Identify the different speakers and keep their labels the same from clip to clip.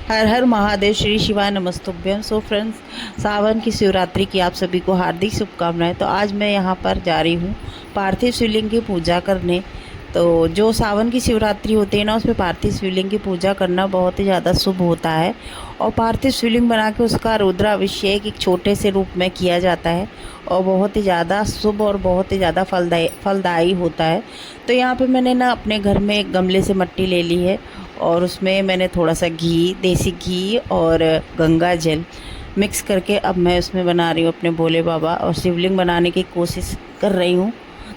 Speaker 1: हर हर महादेव, श्री शिवाय नमस्तुभ्यम। So friends, सावन की शिवरात्रि की आप सभी को हार्दिक शुभकामनाएं। तो आज मैं यहाँ पर जा रही हूँ पार्थिव शिवलिंग की पूजा करने। तो जो सावन की शिवरात्रि होती है ना, उसमें पार्थिव शिवलिंग की पूजा करना बहुत ही ज़्यादा शुभ होता है। और पार्थिव शिवलिंग बना के उसका रुद्राभिषेक एक छोटे से रूप में किया जाता है और बहुत ही ज़्यादा शुभ और बहुत ही ज़्यादा फलदायी होता है। तो यहाँ पे मैंने ना अपने घर में एक गमले से मिट्टी ले ली है और उसमें मैंने थोड़ा सा घी, देसी घी और गंगा जल मिक्स करके अब मैं उसमें बना रही हूँ अपने भोले बाबा, और शिवलिंग बनाने की कोशिश कर रही हूँ।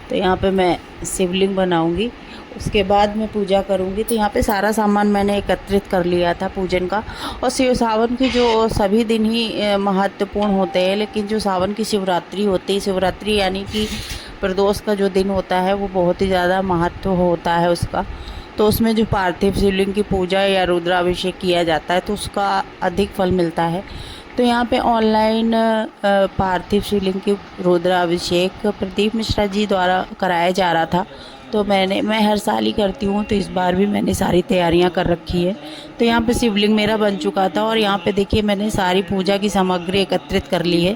Speaker 1: तो यहाँ पे मैं शिवलिंग बनाऊँगी, उसके बाद मैं पूजा करूँगी। तो यहाँ पे सारा सामान मैंने एकत्रित कर लिया था पूजन का। और शिव सावन की जो सभी दिन ही महत्वपूर्ण होते हैं, लेकिन जो सावन की शिवरात्रि होती है, शिवरात्रि यानी कि प्रदोष का जो दिन होता है, वो बहुत ही ज़्यादा महत्व होता है उसका। तो उसमें जो पार्थिव शिवलिंग की पूजा या रुद्राभिषेक किया जाता है तो उसका अधिक फल मिलता है। तो यहाँ पे ऑनलाइन पार्थिव शिवलिंग की रुद्राभिषेक प्रदीप मिश्रा जी द्वारा कराया जा रहा था। तो मैं हर साल ही करती हूँ, तो इस बार भी मैंने सारी तैयारियाँ कर रखी है। तो यहाँ पे शिवलिंग मेरा बन चुका था और यहाँ पे देखिए मैंने सारी पूजा की सामग्री एकत्रित कर ली है।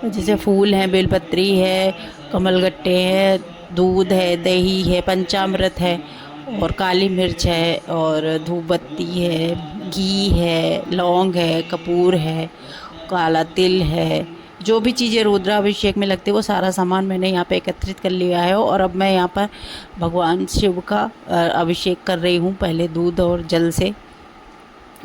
Speaker 1: जैसे फूल हैं, बेलपत्री है, कमलगट्टे हैं, दूध है, दही है, पंचामृत है और काली मिर्च है और धूप बत्ती है, घी है, लौंग है, कपूर है, काला तिल है। जो भी चीज़ें रुद्राभिषेक में लगती है वो सारा सामान मैंने यहाँ पे एकत्रित कर लिया है। और अब मैं यहाँ पर भगवान शिव का अभिषेक कर रही हूँ, पहले दूध और जल से,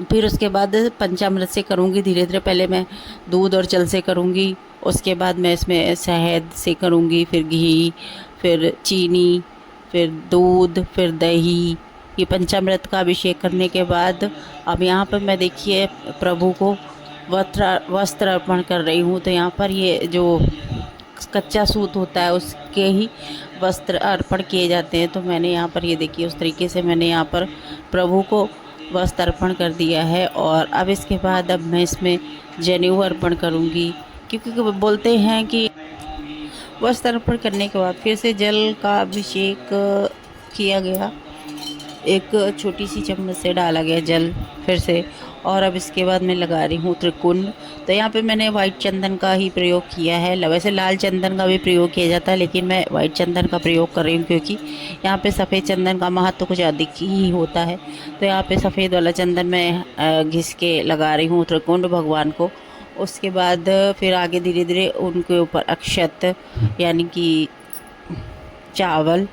Speaker 1: फिर उसके बाद पंचामृत से करूँगी धीरे धीरे। पहले मैं दूध और जल से करूँगी, उसके बाद मैं इसमें शहद से करूँगी, फिर घी, फिर चीनी, फिर दूध, फिर दही। ये पंचामृत का अभिषेक करने के बाद अब यहाँ पर मैं देखिए प्रभु को वस्त्र अर्पण कर रही हूँ। तो यहाँ पर ये जो कच्चा सूत होता है उसके ही वस्त्र अर्पण किए जाते हैं। तो मैंने यहाँ पर ये देखिए उस तरीके से मैंने यहाँ पर प्रभु को वस्त्र अर्पण कर दिया है। और अब इसके बाद अब मैं इसमें जनेऊ अर्पण करूँगी, क्योंकि बोलते हैं कि वस्त्र अर्पण करने के बाद फिर से जल का अभिषेक किया गया, एक छोटी सी चम्मच से डाला गया जल फिर से। और अब इसके बाद मैं लगा रही हूँ त्रिकुंड। तो यहाँ पे मैंने वाइट चंदन का ही प्रयोग किया है। वैसे लाल चंदन का भी प्रयोग किया जाता है, लेकिन मैं वाइट चंदन का प्रयोग कर रही हूँ क्योंकि यहाँ पे सफ़ेद चंदन का महत्व कुछ अधिक ही होता है। तो यहाँ पे सफ़ेद वाला चंदन मैं घिस के लगा रही हूँ त्रिकुंड भगवान को। उसके बाद फिर आगे धीरे धीरे उनके ऊपर अक्षत यानी कि चावल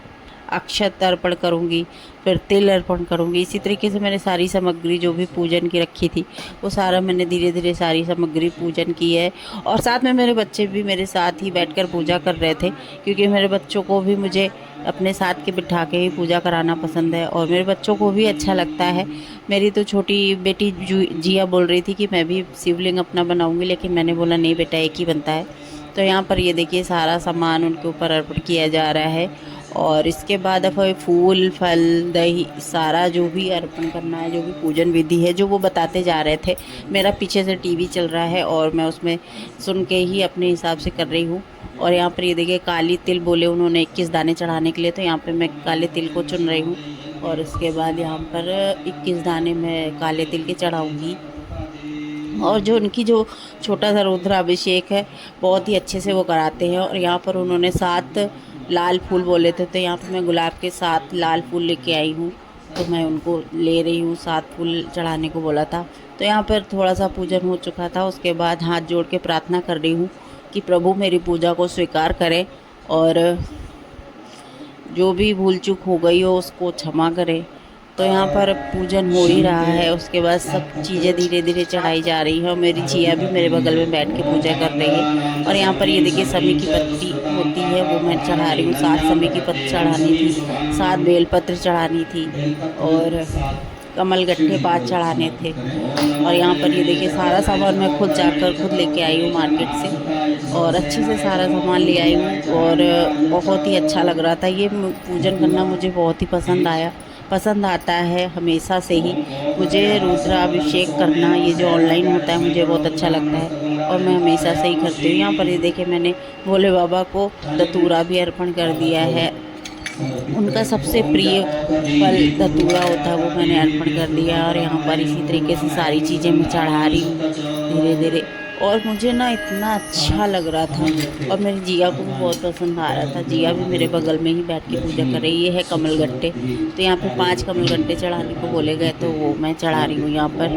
Speaker 1: अक्षत अर्पण करूँगी, फिर तिल अर्पण करूँगी। इसी तरीके से मैंने सारी सामग्री जो भी पूजन की रखी थी वो सारा मैंने धीरे धीरे सारी सामग्री पूजन की है। और साथ में मेरे बच्चे भी मेरे साथ ही बैठकर पूजा कर रहे थे, क्योंकि मेरे बच्चों को भी मुझे अपने साथ के बिठा के ही पूजा कराना पसंद है और मेरे बच्चों को भी अच्छा लगता है। मेरी तो छोटी बेटी जिया बोल रही थी कि मैं भी शिवलिंग अपना बनाऊँगी, लेकिन मैंने बोला नहीं बेटा, एक ही बनता है। तो यहाँ पर ये देखिए सारा सामान उनके ऊपर अर्पण किया जा रहा है। और इसके बाद अब फूल, फल, दही, सारा जो भी अर्पण करना है, जो भी पूजन विधि है जो वो बताते जा रहे थे। मेरा पीछे से टीवी चल रहा है और मैं उसमें सुन के ही अपने हिसाब से कर रही हूँ। और यहाँ पर ये देखिए काली तिल बोले उन्होंने 21 दाने चढ़ाने के लिए, तो यहाँ पे मैं काले तिल को चुन रही हूँ। और उसके बाद यहाँ पर 21 दाने मैं काले तिल के चढ़ाऊँगी। और जो उनकी जो छोटा सा रुद्राभिषेक है बहुत ही अच्छे से वो कराते हैं। और यहाँ पर उन्होंने 7 लाल फूल बोले थे, तो यहाँ पर मैं गुलाब के 7 लाल फूल लेके आई हूँ। तो मैं उनको ले रही हूँ, 7 फूल चढ़ाने को बोला था। तो यहाँ पर थोड़ा सा पूजन हो चुका था। उसके बाद हाथ जोड़ के प्रार्थना कर रही हूँ कि प्रभु मेरी पूजा को स्वीकार करें और जो भी भूल चूक हो गई हो उसको क्षमा करें। तो यहाँ पर पूजन हो ही रहा है। उसके बाद सब चीज़ें धीरे धीरे चढ़ाई जा रही है और मेरी जिया भी मेरे बगल में बैठ के पूजा कर रही है। और यहाँ पर ये देखिए समी की पत्ती होती है वो मैं चढ़ा रही हूँ। 7 समी की पत्ती चढ़ानी थी, 7 बेलपत्र चढ़ानी थी और कमल गट्टे 5 चढ़ाने थे। और यहाँ पर ये देखिए सारा सामान मैं खुद जाकर खुद लेके आई हूँ मार्केट से और अच्छे से सारा सामान ले आई हूँ। और बहुत ही अच्छा लग रहा था। ये पूजन करना मुझे बहुत ही पसंद आता है हमेशा से ही। मुझे रुद्राभिषेक करना ये जो ऑनलाइन होता है मुझे बहुत अच्छा लगता है और मैं हमेशा से ही करती हूँ। यहाँ पर ये देखिए मैंने भोले बाबा को धतूरा भी अर्पण कर दिया है उनका सबसे प्रिय फल धतूरा होता है, वो मैंने अर्पण कर दिया। और यहाँ पर इसी तरीके से सारी चीज़ें मैं चढ़ा रही हूँ धीरे धीरे। और मुझे ना इतना अच्छा लग रहा था, और मेरी जिया को भी बहुत पसंद आ रहा था। जिया भी मेरे बगल में ही बैठ के पूजा कर रही है। ये है कमल गट्टे, तो यहाँ पे 5 कमल गट्टे चढ़ाने को बोले गए, तो वो मैं चढ़ा रही हूँ यहाँ पर।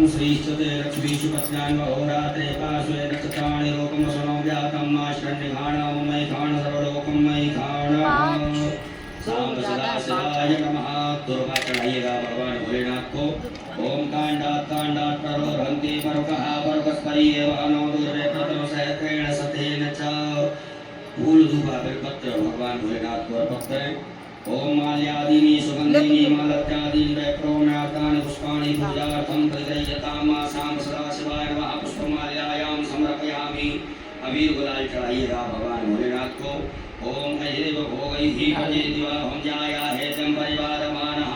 Speaker 2: साम सदा शिवाय नमः। दुर्गा चढ़ाइएगा भगवान भोलेनाथ को। ओम कांडात कांडात प्ररोहन्ति परुकः परुकस्परि एव अनो दूरे प्रथम सहस्रेण सतेन च। फूल धूप बेलपत्र भगवान भोलेनाथ को अर्पित करें। ओम माल्यादीनि सुगंधिनि मालत्यादीनि वैप्रोम्यातानि पुष्पाणि पूजार्थं परिगृह्यताम्। साम सदा शिवाय नमः। पुष्पमाल्यायां समर्पयामि। अबीर गुलाल चढ़ाइएगा भगवान भोलेनाथ को। ओम ऐरेव भोगैः भजे दिवाहं जाया हेतं परिवारमानः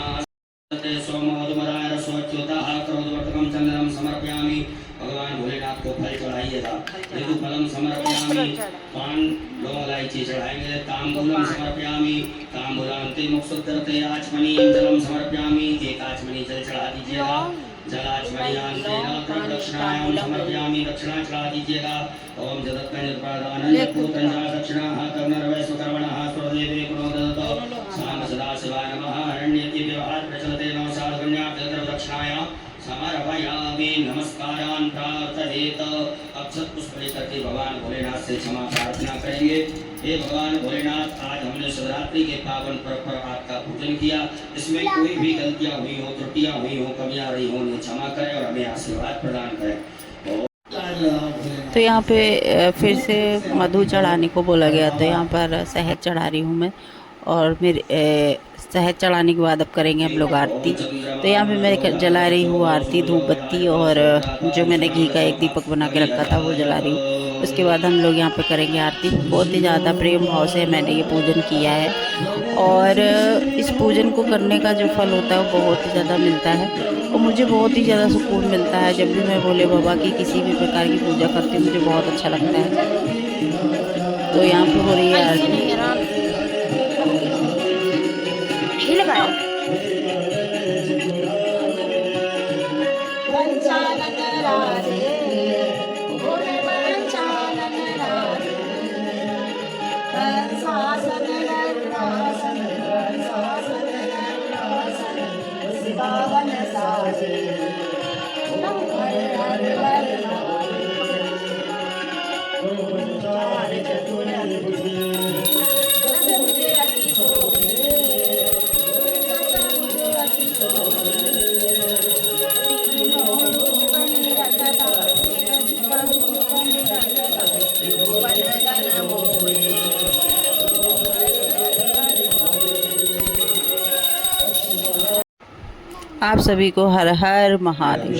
Speaker 2: सते सोमोदमराय रसोच्युतः क्रोधवर्तकं चंद्रम समर्पयामि। भगवान भोलेनाथ को फल चढ़ाइएगा। यदु फलम समर्पयामि। पान लौंग इलायची चढ़ाएंगे। तांबूलम समर्पयामि। तांबूलांते मुक्षुद्धरते आचमनीं जलम समर्पयामि। एक आचमनी जल चढ़ा दीजिएगा। जलाचमनीयांते दक्षिणायां समर्पयामि। दक्षिणा चढ़ा दीजिएगा। ओम जगत्कंजपादानंदपूतंजा दक्षिणाः कर्णर्वैश्वकर्मणः स्वदेवे प्रणोदतो। साम सदा शिवाय नमः। अरण्यति व्यवहार प्रचलते नौ साधकन्याः दक्षिणायां समर्पयामि। नमस्कारान् प्रार्थयेत। अक्षत पुष्प लेकर के भगवान भोलेनाथ से क्षमा प्रार्थना करेंगे। हे भगवान भोलेनाथ, आज हमने शिवरात्रि के पावन पर्व पर आपका पूजन किया। इसमें कोई भी गलतियां हुई हो, त्रुटियां हुई हो, कमियां रही हो, उन्हें क्षमा करें और हमें आशीर्वाद प्रदान करें।
Speaker 1: तो यहाँ पे फिर से मधु चढ़ाने को बोला गया, तो यहाँ पर शहद चढ़ा रही हूँ मैं। और मेरे शहद चढ़ाने के बाद अब करेंगे हम लोग आरती। तो यहाँ पे मैं जला रही हूँ आरती, धूप बत्ती, और जो मैंने घी का एक दीपक बना के रखा था वो जला रही हूँ। उसके बाद हम लोग यहाँ पे करेंगे आरती। बहुत ही ज़्यादा प्रेम भाव से मैंने ये पूजन किया है, और इस पूजन को करने का जो फल होता है वो बहुत ही ज़्यादा मिलता है। और मुझे बहुत ही ज़्यादा सुकून मिलता है जब भी मैं भोले बाबा की किसी भी प्रकार की पूजा करती हूँ, मुझे बहुत अच्छा लगता है। तो यहाँ पे हो रही है आरती। आप सभी को हर हर महादेव।